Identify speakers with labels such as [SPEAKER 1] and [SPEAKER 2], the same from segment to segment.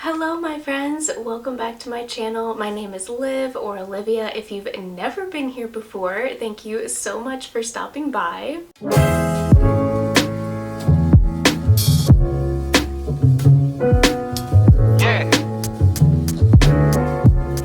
[SPEAKER 1] Hello my friends, welcome back to my channel. My name is Liv, or Olivia if you've never been here before. Thank you so much for stopping by.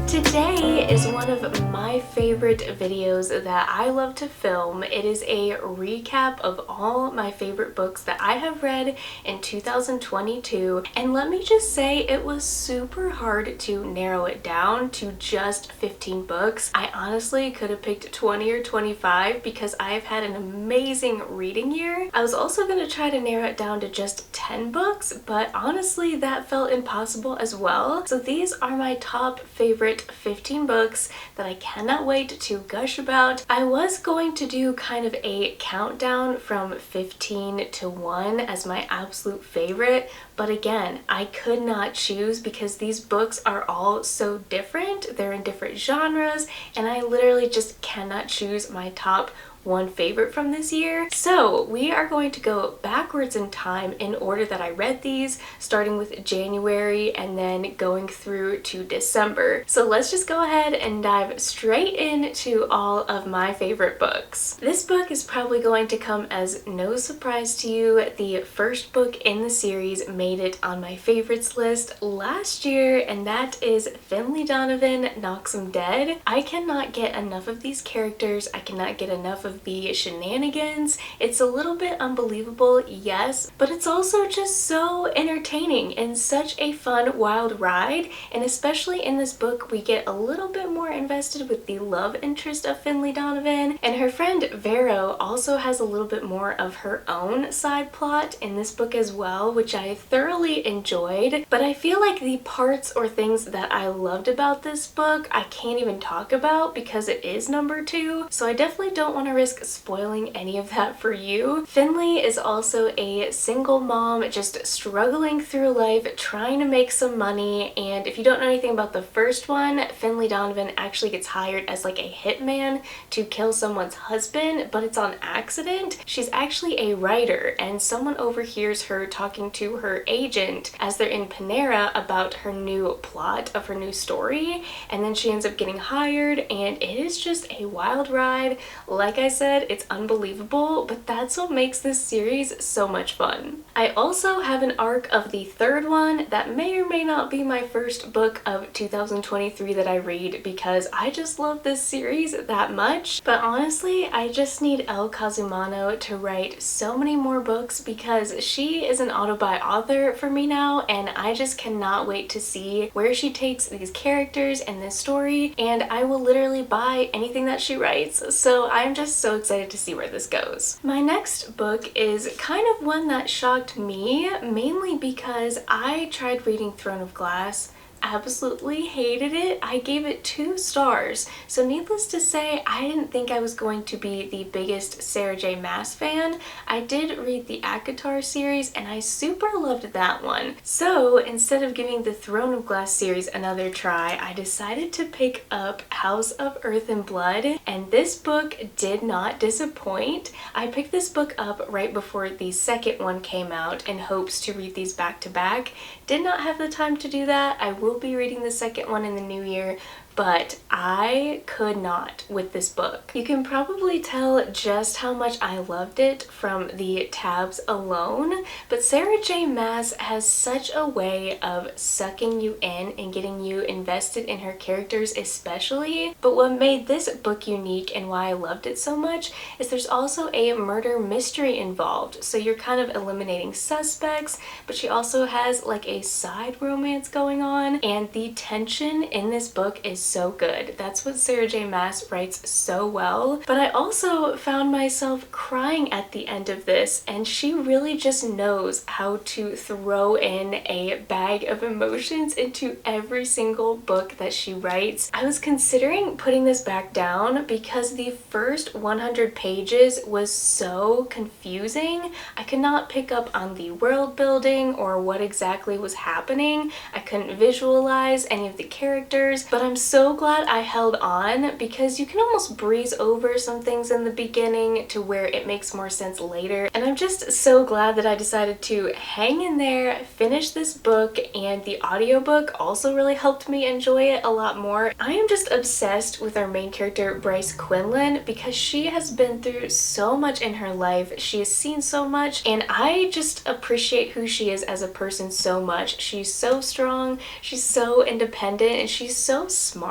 [SPEAKER 1] Today is one of my favorite videos that I love to film. It is a recap of all my favorite books that I have read in 2022, and let me just say it was super hard to narrow it down to just 15 books. I honestly could have picked 20 or 25 because I've had an amazing reading year. I was also going to try to narrow it down to just 10 books, but honestly that felt impossible as well. So these are my top favorite 15 books that I cannot wait to gush about. I was going to do kind of a countdown from 15 to 1 as my absolute favorite, but again, I could not choose because these books are all so different. They're in different genres, and I literally just cannot choose my top one favorite from this year. So we are going to go backwards in time in order that I read these, starting with January and then going through to December. So let's just go ahead and dive straight into all of my favorite books. This book is probably going to come as no surprise to you. The first book in the series made it on my favorites list last year, and that is Finley Donovan Knocks 'Em Dead. I cannot get enough of these characters. I cannot get enough of the shenanigans. It's a little bit unbelievable, yes, but it's also just so entertaining and such a fun wild ride. And especially in this book we get a little bit more invested with the love interest of Finley Donovan, and her friend Vero also has a little bit more of her own side plot in this book as well, which I thoroughly enjoyed. But I feel like the parts or things that I loved about this book I can't even talk about because it is number 2, so I definitely don't want to risk spoiling any of that for you. Finley is also a single mom just struggling through life, trying to make some money, and if you don't know anything about the first one, Finley Donovan actually gets hired as like a hitman to kill someone's husband, but it's on accident. She's actually a writer, and someone overhears her talking to her agent as they're in Panera about her new plot of her new story, and then she ends up getting hired, and it is just a wild ride. Like I said, it's unbelievable, but that's what makes this series so much fun. I also have an arc of the third one that may or may not be my first book of 2023 that I read because I just love this series that much. But honestly, I just need Elle Cosimano to write so many more books because she is an autobi author for me now, and I just cannot wait to see where she takes these characters and this story, and I will literally buy anything that she writes. So I'm just so excited to see where this goes. My next book is kind of one that shocked me, mainly because I tried reading Throne of Glass, absolutely hated it. I gave it 2 stars. So needless to say, I didn't think I was going to be the biggest Sarah J. Maas fan. I did read the ACOTAR series and I super loved that one. So instead of giving the Throne of Glass series another try, I decided to pick up House of Earth and Blood, and this book did not disappoint. I picked this book up right before the second one came out in hopes to read these back to back. Did not have the time to do that. I will be reading the second one in the new year, but I could not with this book. You can probably tell just how much I loved it from the tabs alone, but Sarah J. Maas has such a way of sucking you in and getting you invested in her characters especially. But what made this book unique and why I loved it so much is there's also a murder mystery involved, so you're kind of eliminating suspects, but she also has like a side romance going on, and the tension in this book is so good. That's what Sarah J. Maas writes so well. But I also found myself crying at the end of this, and she really just knows how to throw in a bag of emotions into every single book that she writes. I was considering putting this back down because the first 100 pages was so confusing. I could not pick up on the world building or what exactly was happening. I couldn't visualize any of the characters, but I'm so glad I held on because you can almost breeze over some things in the beginning to where it makes more sense later. And I'm just so glad that I decided to hang in there, finish this book, and the audiobook also really helped me enjoy it a lot more. I am just obsessed with our main character, Bryce Quinlan, because she has been through so much in her life. She has seen so much, and I just appreciate who she is as a person so much. She's so strong, she's so independent, and she's so smart,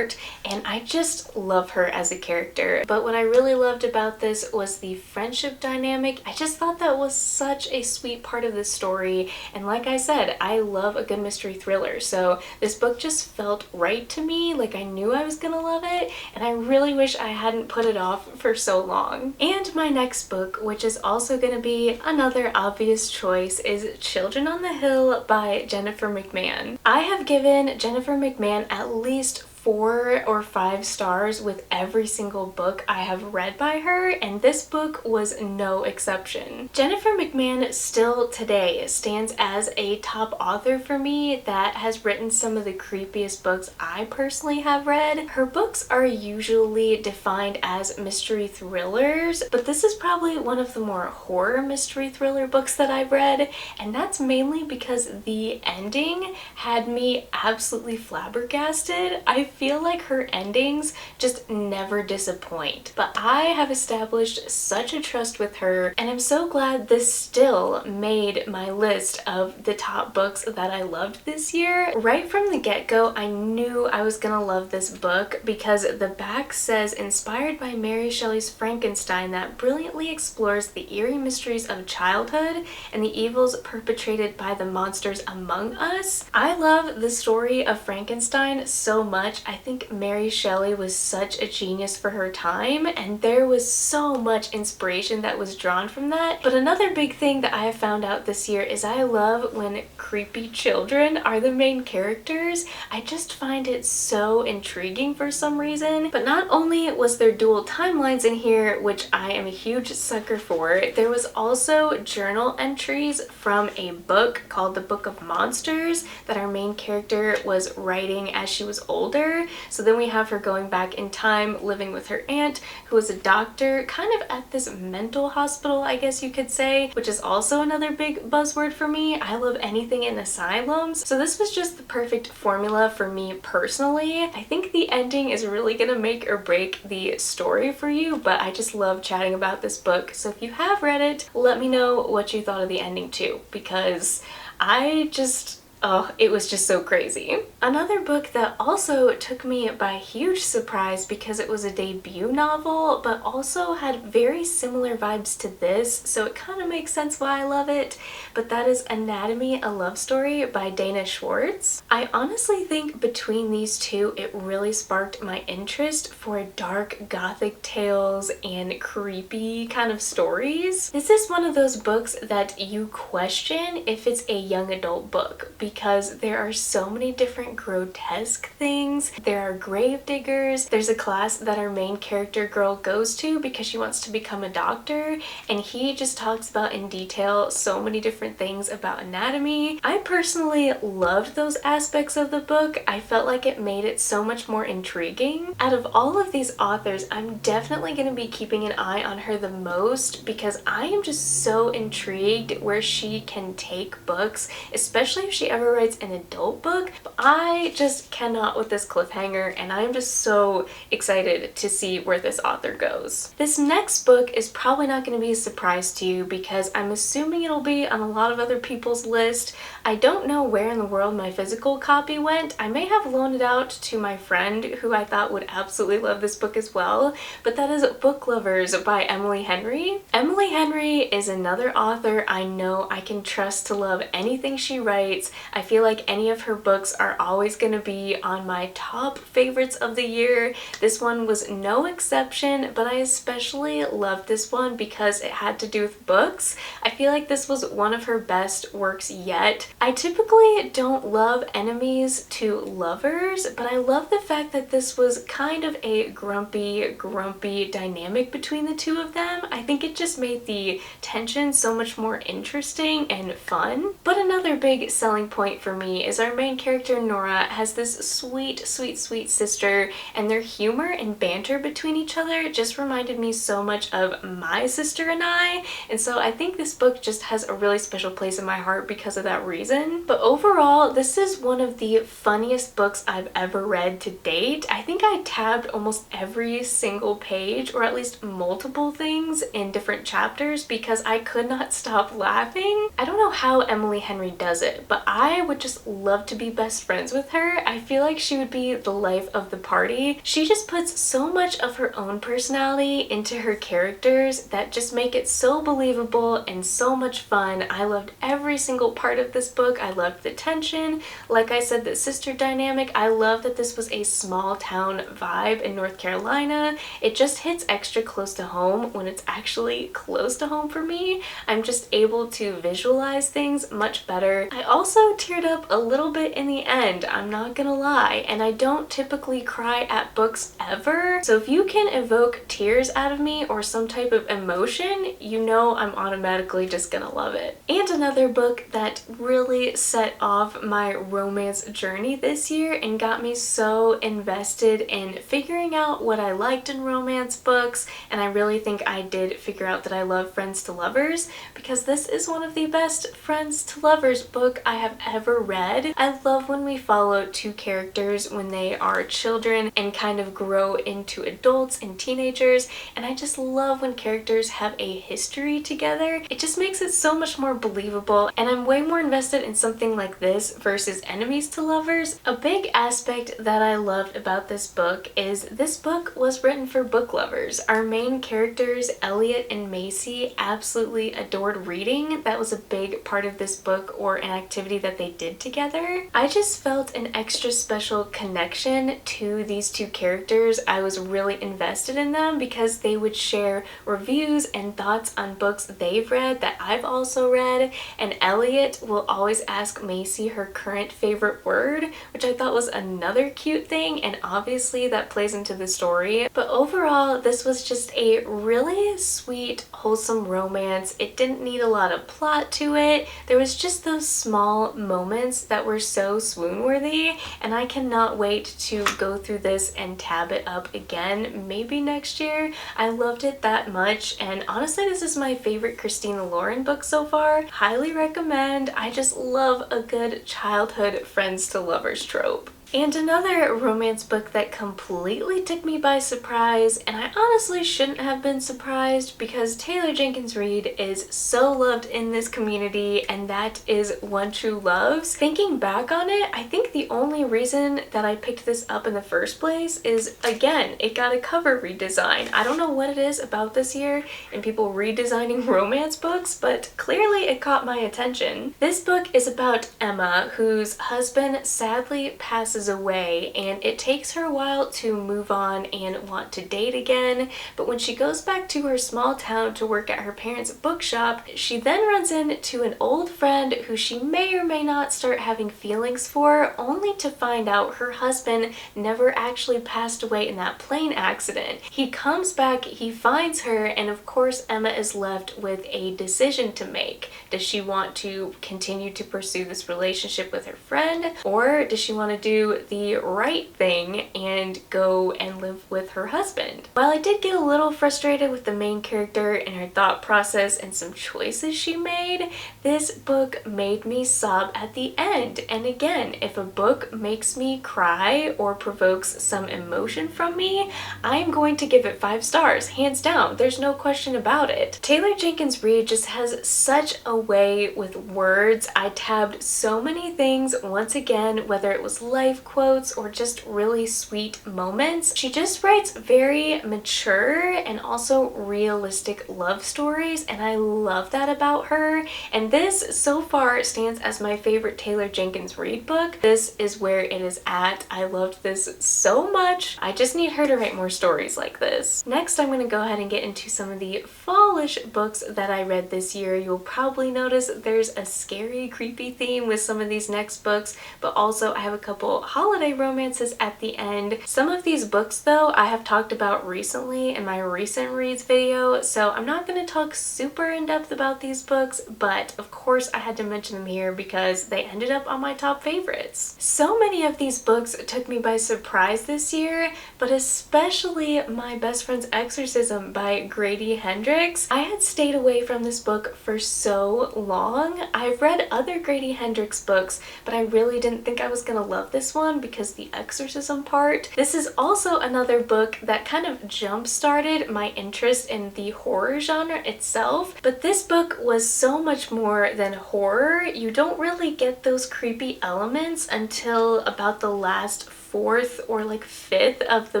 [SPEAKER 1] and I just love her as a character. But what I really loved about this was the friendship dynamic. I just thought that was such a sweet part of the story, and like I said, I love a good mystery thriller, so this book just felt right to me. Like, I knew I was gonna love it, and I really wish I hadn't put it off for so long. And my next book, which is also gonna be another obvious choice, is Children on the Hill by Jennifer McMahon. I have given Jennifer McMahon at least 4 or 5 stars with every single book I have read by her, and this book was no exception. Jennifer McMahon still today stands as a top author for me that has written some of the creepiest books I personally have read. Her books are usually defined as mystery thrillers, but this is probably one of the more horror mystery thriller books that I've read, and that's mainly because the ending had me absolutely flabbergasted. I feel like her endings just never disappoint, but I have established such a trust with her, and I'm so glad this still made my list of the top books that I loved this year. Right from the get-go, I knew I was gonna love this book because the back says, inspired by Mary Shelley's Frankenstein that brilliantly explores the eerie mysteries of childhood and the evils perpetrated by the monsters among us. I love the story of Frankenstein so much. I think Mary Shelley was such a genius for her time, and there was so much inspiration that was drawn from that. But another big thing that I have found out this year is I love when creepy children are the main characters. I just find it so intriguing for some reason. But not only was there dual timelines in here, which I am a huge sucker for, there was also journal entries from a book called The Book of Monsters that our main character was writing as she was older. So then we have her going back in time, living with her aunt, who was a doctor, kind of at this mental hospital, I guess you could say, which is also another big buzzword for me. I love anything in asylums. So this was just the perfect formula for me personally. I think the ending is really gonna make or break the story for you, but I just love chatting about this book. So if you have read it, let me know what you thought of the ending too, because I just... oh, it was just so crazy. Another book that also took me by huge surprise because it was a debut novel, but also had very similar vibes to this, so it kind of makes sense why I love it, but that is Anatomy, a Love Story by Dana Schwartz. I honestly think between these two, it really sparked my interest for dark gothic tales and creepy kind of stories. This is one of those books that you question if it's a young adult book, because there are so many different grotesque things. There are grave diggers. There's a class that our main character girl goes to because she wants to become a doctor, and he just talks about in detail so many different things about anatomy. I personally loved those aspects of the book. I felt like it made it so much more intriguing. Out of all of these authors, I'm definitely going to be keeping an eye on her the most because I am just so intrigued where she can take books, especially if she ever writes an adult book. But I just cannot with this cliffhanger, and I'm just so excited to see where this author goes. This next book is probably not going to be a surprise to you because I'm assuming it'll be on a lot of other people's list. I don't know where in the world my physical copy went. I may have loaned it out to my friend who I thought would absolutely love this book as well, but that is Book Lovers by Emily Henry. Emily Henry is another author I know I can trust to love anything she writes. I feel like any of her books are always going to be on my top favorites of the year. This one was no exception, but I especially loved this one because it had to do with books. I feel like this was one of her best works yet. I typically don't love enemies to lovers, but I love the fact that this was kind of a grumpy dynamic between the two of them. I think it just made the tension so much more interesting and fun. But another big selling point point for me is our main character Nora has this sweet, sweet, sweet sister, and their humor and banter between each other just reminded me so much of my sister and I, and so I think this book just has a really special place in my heart because of that reason. But overall, this is one of the funniest books I've ever read to date. I think I tabbed almost every single page, or at least multiple things in different chapters, because I could not stop laughing. I don't know how Emily Henry does it, but I would just love to be best friends with her. I feel like she would be the life of the party. She just puts so much of her own personality into her characters that just make it so believable and so much fun. I loved every single part of this book. I loved the tension. Like I said, the sister dynamic. I love that this was a small town vibe in North Carolina. It just hits extra close to home when it's actually close to home for me. I'm just able to visualize things much better. I also teared up a little bit in the end, I'm not gonna lie, and I don't typically cry at books ever, so if you can evoke tears out of me or some type of emotion, you know I'm automatically just gonna love it. And another book that really set off my romance journey this year and got me so invested in figuring out what I liked in romance books, and I really think I did figure out that I love Friends to Lovers, because this is one of the best Friends to Lovers book I have ever read. I love when we follow two characters when they are children and kind of grow into adults and teenagers, and I just love when characters have a history together. It just makes it so much more believable, and I'm way more invested in something like this versus Enemies to Lovers. A big aspect that I loved about this book is this book was written for book lovers. Our main characters, Elliot and Macy, absolutely adored reading. That was a big part of this book, or an activity that they did together. I just felt an extra special connection to these two characters. I was really invested in them because they would share reviews and thoughts on books they've read that I've also read, and Elliot will always ask Macy her current favorite word, which I thought was another cute thing, and obviously that plays into the story. But overall, this was just a really sweet, wholesome romance. It didn't need a lot of plot to it. There was just those small moments that were so swoon-worthy, and I cannot wait to go through this and tab it up again, maybe next year. I loved it that much, and honestly, this is my favorite Christina Lauren book so far. Highly recommend. I just love a good childhood friends to lovers trope. And another romance book that completely took me by surprise, and I honestly shouldn't have been surprised because Taylor Jenkins Reid is so loved in this community, and that is One True Loves. Thinking back on it, I think the only reason that I picked this up in the first place is, again, it got a cover redesign. I don't know what it is about this year and people redesigning romance books, but clearly it caught my attention. This book is about Emma, whose husband sadly passes away, and it takes her a while to move on and want to date again, but when she goes back to her small town to work at her parents' bookshop, she then runs into an old friend who she may or may not start having feelings for, only to find out her husband never actually passed away in that plane accident. He comes back, he finds her, and of course Emma is left with a decision to make. Does she want to continue to pursue this relationship with her friend, or does she want to do the right thing and go and live with her husband? While I did get a little frustrated with the main character and her thought process and some choices she made, this book made me sob at the end. And again, if a book makes me cry or provokes some emotion from me, I'm going to give it 5 stars, hands down. There's no question about it. Taylor Jenkins Reid just has such a way with words. I tabbed so many things once again, whether it was life quotes or just really sweet moments. She just writes very mature and also realistic love stories, and I love that about her. And this so far stands as my favorite Taylor Jenkins Reid book. This is where it is at. I loved this so much. I just need her to write more stories like this. Next, I'm going to go ahead and get into some of the fallish books that I read this year. You'll probably notice there's a scary, creepy theme with some of these next books, but also I have a couple holiday romances at the end. Some of these books though I have talked about recently in my recent reads video, so I'm not going to talk super in depth about these books, but of course I had to mention them here because they ended up on my top favorites. So many of these books took me by surprise this year, but especially My Best Friend's Exorcism by Grady Hendrix. I had stayed away from this book for so long. I've read other Grady Hendrix books, but I really didn't think I was gonna love this one because the exorcism part. This is also another book that kind of jump-started my interest in the horror genre itself, but this book was so much more than horror. You don't really get those creepy elements until about the last fourth or like fifth of the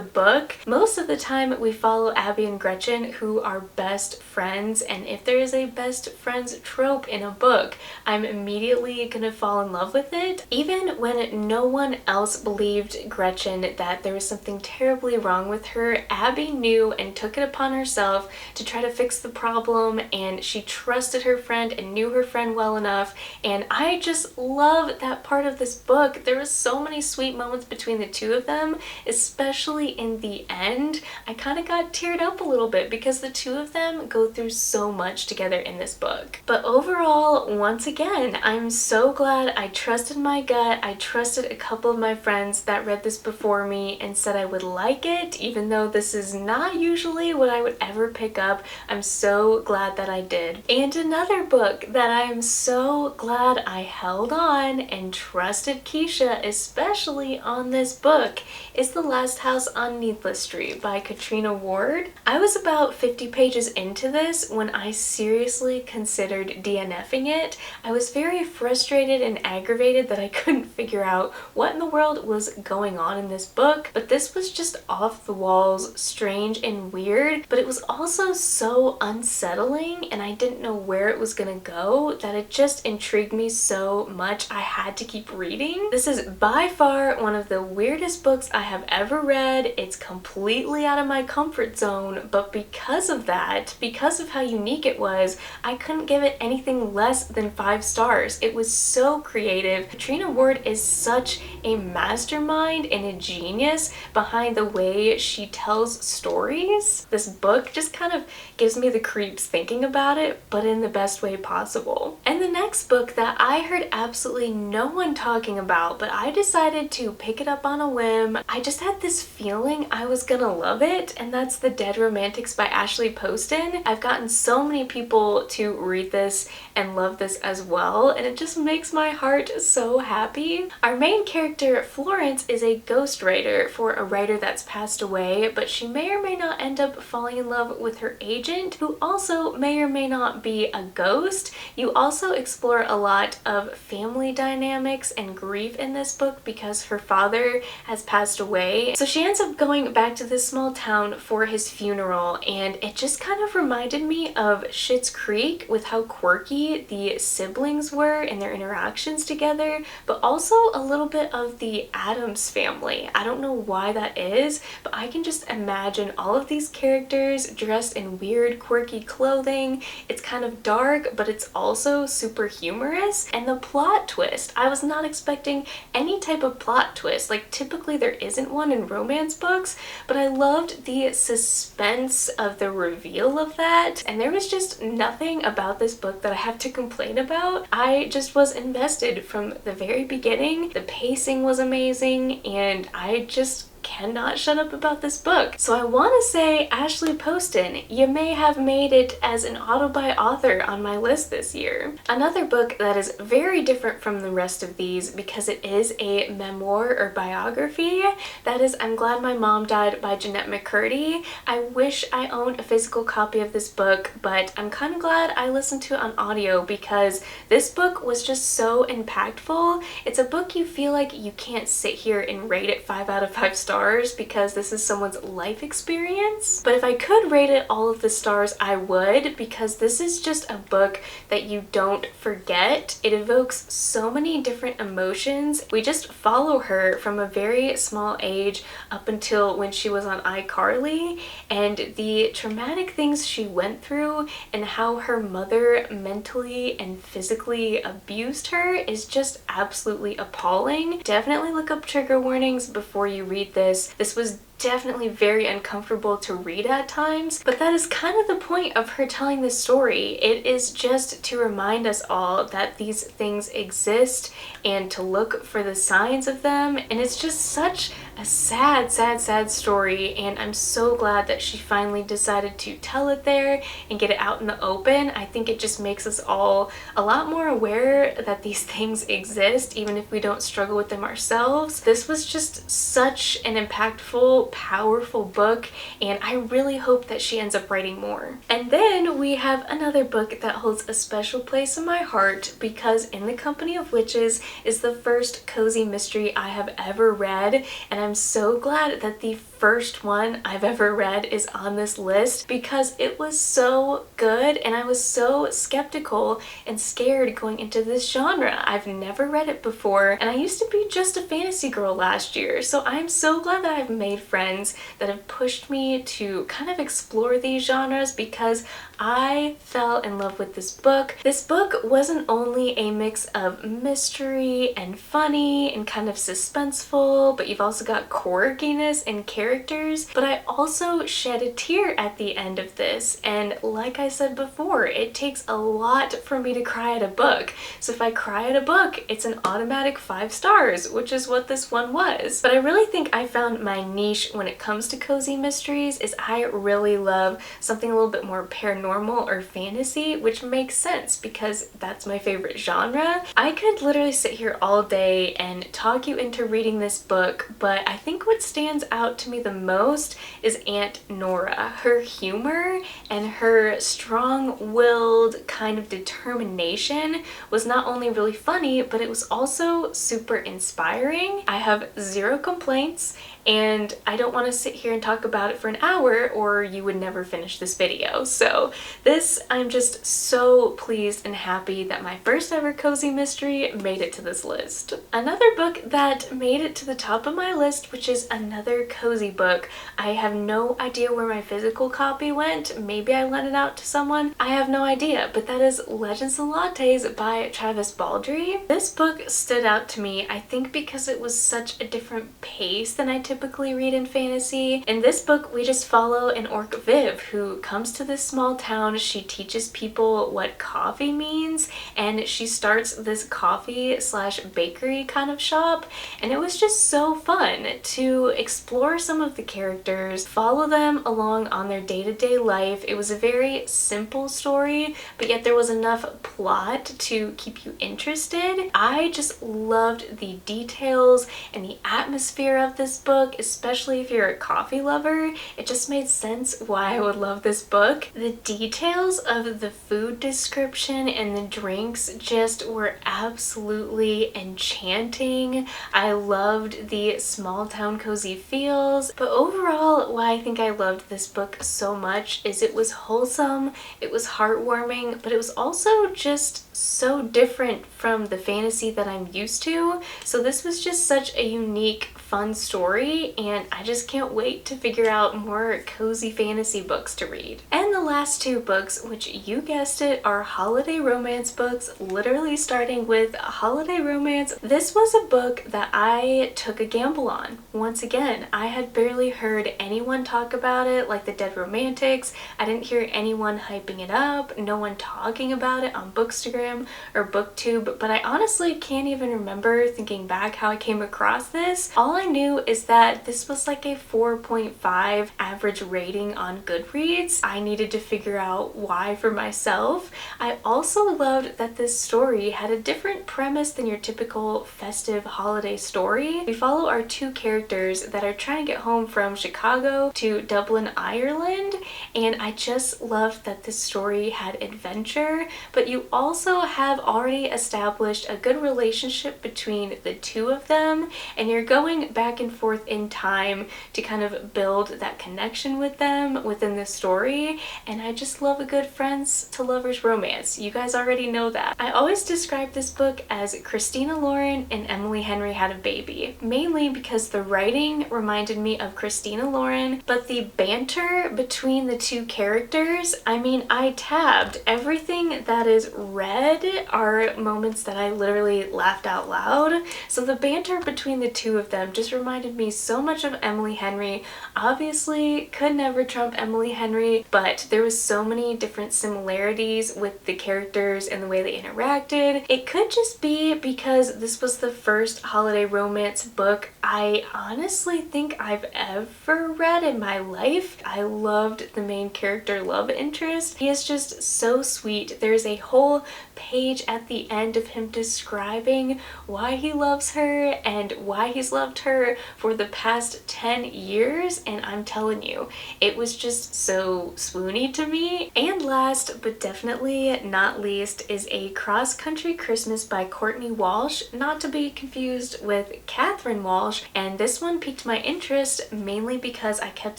[SPEAKER 1] book. Most of the time we follow Abby and Gretchen, who are best friends, and if there is a best friends trope in a book, I'm immediately gonna fall in love with it. Even when no one else believed Gretchen that there was something terribly wrong with her, Abby knew and took it upon herself to try to fix the problem, and she trusted her friend and knew her friend well enough, and I just love that part of this book. There was so many sweet moments between the two of them, especially in the end. I kind of got teared up a little bit because the two of them go through so much together in this book. But overall, once again, I'm so glad I trusted my gut. I trusted a couple of my friends that read this before me and said I would like it, even though this is not usually what I would ever pick up. I'm so glad that I did. And another book that I am so glad I held on and trusted Keisha, especially on this book, is The Last House on Needless Street by Catriona Ward. I was about 50 pages into this when I seriously considered DNFing it. I was very frustrated and aggravated that I couldn't figure out what in the world was going on in this book, but this was just off the walls, strange and weird, but it was also so unsettling and I didn't know where it was gonna go that it just intrigued me so much I had to keep reading. This is by far one of the weirdest books I have ever read. It's completely out of my comfort zone, but because of that, because of how unique it was, I couldn't give it anything less than 5 stars. It was so creative. Catriona Ward is such a mastermind and a genius behind the way she tells stories. This book just kind of gives me the creeps thinking about it, but in the best way possible. And the next book that I heard absolutely no one talking about, but I decided to pick it up on a whim. I just had this feeling I was gonna love it, and that's The Dead Romantics by Ashley Poston. I've gotten so many people to read this and love this as well, and it just makes my heart so happy. Our main character, Florence, is a ghostwriter for a writer that's passed away, but she may or may not end up falling in love with her agent, who also may or may not be a ghost. You also explore a lot of family dynamics and grief in this book because her father has passed away. So she ends up going back to this small town for his funeral, and it just kind of reminded me of Schitt's Creek with how quirky the siblings were in their interactions together, but also a little bit of the Addams Family. I don't know why that is, but I can just imagine all of these characters dressed in weird, quirky clothing. It's kind of dark, but it's also super humorous. And the plot twist, I was not expecting any type of plot twist. Like, typically there isn't one in romance books, but I loved the suspense of the reveal of that, and there was just nothing about this book that I have to complain about. I just was invested from the very beginning. The pacing was amazing, and I just cannot shut up about this book. So I want to say, Ashley Poston, you may have made it as an auto-buy author on my list this year. Another book that is very different from the rest of these because it is a memoir or biography, that is I'm Glad My Mom Died by Jennette McCurdy. I wish I owned a physical copy of this book, but I'm kind of glad I listened to it on audio because this book was just so impactful. It's a book you feel like you can't sit here and rate it 5 out of 5 stars stars because this is someone's life experience. But if I could rate it all of the stars, I would, because this is just a book that you don't forget. It evokes so many different emotions. We just follow her from a very small age up until when she was on iCarly, and the traumatic things she went through and how her mother mentally and physically abused her is just absolutely appalling. Definitely look up trigger warnings before you read this. This was definitely very uncomfortable to read at times, but that is kind of the point of her telling this story. It is just to remind us all that these things exist and to look for the signs of them, and it's just such a sad, sad, sad story, and I'm so glad that she finally decided to tell it there and get it out in the open. I think it just makes us all a lot more aware that these things exist, even if we don't struggle with them ourselves. This was just such an impactful, powerful book, and I really hope that she ends up writing more. And then we have another book that holds a special place in my heart because In the Company of Witches is the first cozy mystery I have ever read, and I'm so glad that the first one I've ever read is on this list because it was so good and I was so skeptical and scared going into this genre. I've never read it before, and I used to be just a fantasy girl last year, so I'm so glad that I've made friends that have pushed me to kind of explore these genres because I fell in love with this book. This book wasn't only a mix of mystery and funny and kind of suspenseful, but you've also got quirkiness and characters, but I also shed a tear at the end of this, and like I said before, it takes a lot for me to cry at a book. So if I cry at a book, it's an automatic 5 stars, which is what this one was. But I really think I found my niche when it comes to cozy mysteries is I really love something a little bit more paranormal or fantasy, which makes sense because that's my favorite genre. I could literally sit here all day and talk you into reading this book, but I think what stands out to me the most is Aunt Nora. Her humor and her strong-willed kind of determination was not only really funny, but it was also super inspiring. I have 0 complaints, and I don't want to sit here and talk about it for an hour or you would never finish this video. So this, I'm just so pleased and happy that my first ever cozy mystery made it to this list. Another book that made it to the top of my list, which is another cozy book. I have no idea where my physical copy went. Maybe I lent it out to someone. I have no idea, but that is Legends and Lattes by Travis Baldree. This book stood out to me, I think because it was such a different pace than I typically read in fantasy. In this book, we just follow an orc Viv who comes to this small town. She teaches people what coffee means, and she starts this coffee slash bakery kind of shop, and it was just so fun to explore some of the characters, follow them along on their day-to-day life. It was a very simple story, but yet there was enough plot to keep you interested. I just loved the details and the atmosphere of this book, especially if you're a coffee lover. It just made sense why I would love this book. The details of the food description and the drinks just were absolutely enchanting. I loved the small town cozy feels, but overall why I think I loved this book so much is it was wholesome, it was heartwarming, but it was also just so different from the fantasy that I'm used to. So this was just such a unique, fun story, and I just can't wait to figure out more cozy fantasy books to read. And the last 2 books, which you guessed it, are holiday romance books, literally starting with Holiday Romance. This was a book that I took a gamble on. Once again, I had barely heard anyone talk about it, like the Dead Romantics. I didn't hear anyone hyping it up, no one talking about it on Bookstagram or BookTube, but I honestly can't even remember thinking back how I came across this. All I knew is that this was like a 4.5 average rating on Goodreads. I needed to figure out why for myself. I also loved that this story had a different premise than your typical festive holiday story. We follow our 2 characters that are trying to get home from Chicago to Dublin, Ireland, and I just loved that this story had adventure, but you also have already established a good relationship between the 2 of them, and you're going back and forth in time time to kind of build that connection with them within the story, and I just love a good friends to lovers romance. You guys already know that. I always describe this book as Christina Lauren and Emily Henry had a baby, mainly because the writing reminded me of Christina Lauren, but the banter between the two characters, I mean, I tabbed. Everything that is read are moments that I literally laughed out loud. So the banter between the two of them just reminded me so much of Emily Henry. Obviously, could never trump Emily Henry, but there was so many different similarities with the characters and the way they interacted. It could just be because this was the first holiday romance book I honestly think I've ever read in my life. I loved the main character love interest. He is just so sweet. There's a whole page at the end of him describing why he loves her and why he's loved her for the past 10 years, and I'm telling you, it was just so swoony to me. And last but definitely not least is A Cross-Country Christmas by Courtney Walsh, not to be confused with Catherine Walsh, and this one piqued my interest mainly because I kept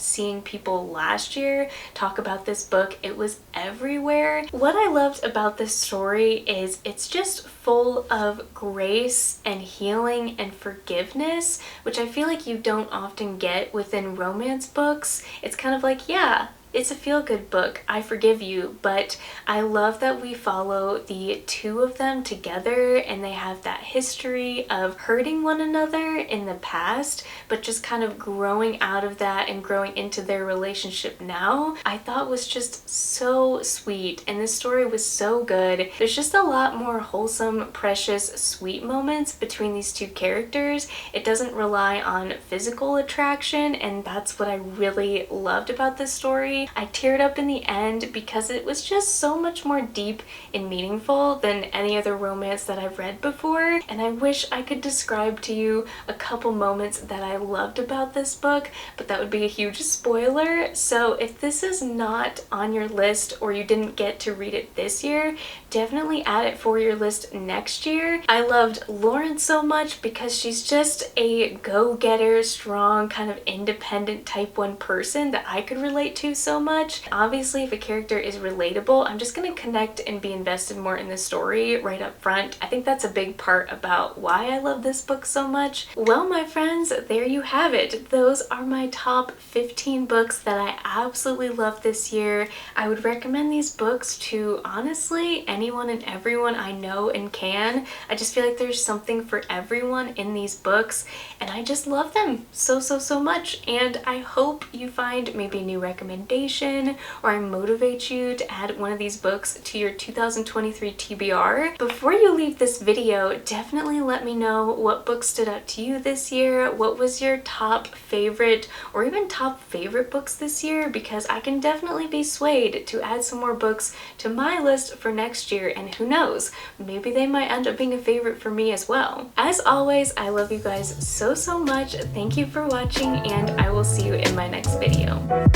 [SPEAKER 1] seeing people last year talk about this book. It was everywhere. What I loved about this story is it's just full of grace and healing and forgiveness, which I feel like you don't often get within romance books. It's kind of like, yeah, it's a feel-good book, I forgive you, but I love that we follow the two of them together and they have that history of hurting one another in the past, but just kind of growing out of that and growing into their relationship now. I thought was just so sweet, and this story was so good. There's just a lot more wholesome, precious, sweet moments between these two characters. It doesn't rely on physical attraction, and that's what I really loved about this story. I teared up in the end because it was just so much more deep and meaningful than any other romance that I've read before, and I wish I could describe to you a couple moments that I loved about this book, but that would be a huge spoiler. So if this is not on your list or you didn't get to read it this year, definitely add it for your list next year. I loved Lauren so much because she's just a go-getter, strong, kind of independent type 1 person that I could relate to so much. Obviously, if a character is relatable, I'm just gonna connect and be invested more in the story right up front. I think that's a big part about why I love this book so much. Well, my friends, there you have it. Those are my top 15 books that I absolutely love this year. I would recommend these books to, honestly, anyone and everyone I know and can. I just feel like there's something for everyone in these books, and I just love them so much, and I hope you find maybe a new recommendation or I motivate you to add one of these books to your 2023 TBR. Before you leave this video, definitely let me know what books stood out to you this year. What was your top favorite or even top favorite books this year, because I can definitely be swayed to add some more books to my list for next year, and who knows, maybe they might end up being a favorite for me as well. As always, I love you guys so much. Thank you for watching, and I will see you in my next video.